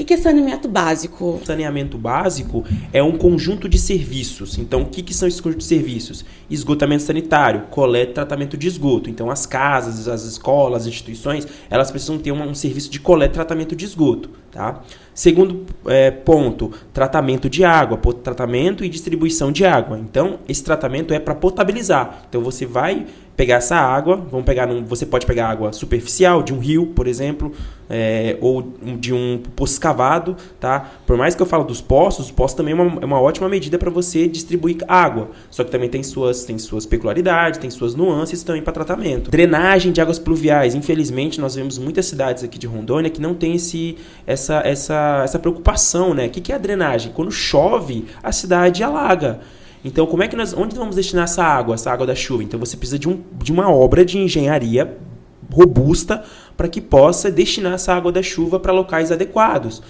que é saneamento básico? Saneamento básico é um conjunto de serviços. Então, o que são esses conjuntos de serviços? Esgotamento sanitário, coleta e tratamento de esgoto. Então, as casas, as escolas, as instituições, elas precisam ter um serviço de coleta e tratamento de esgoto. Tá? Segundo ponto, tratamento de água, tratamento e distribuição de água. Então, esse tratamento é para potabilizar. Então, você vai pegar essa água, você pode pegar água superficial, de um rio, por exemplo, ou de um poço escavado. Tá? Por mais que eu falo dos poços, os poços também é uma ótima medida para você distribuir água. Só que também tem suas peculiaridades, tem suas nuances também para tratamento. Drenagem de águas pluviais. Infelizmente, nós vemos muitas cidades aqui de Rondônia que não tem essa preocupação, né? O que é a drenagem? Quando chove, a cidade alaga. Então, onde vamos destinar essa água da chuva? Então, você precisa de uma obra de engenharia robusta para que possa destinar essa água da chuva para locais adequados.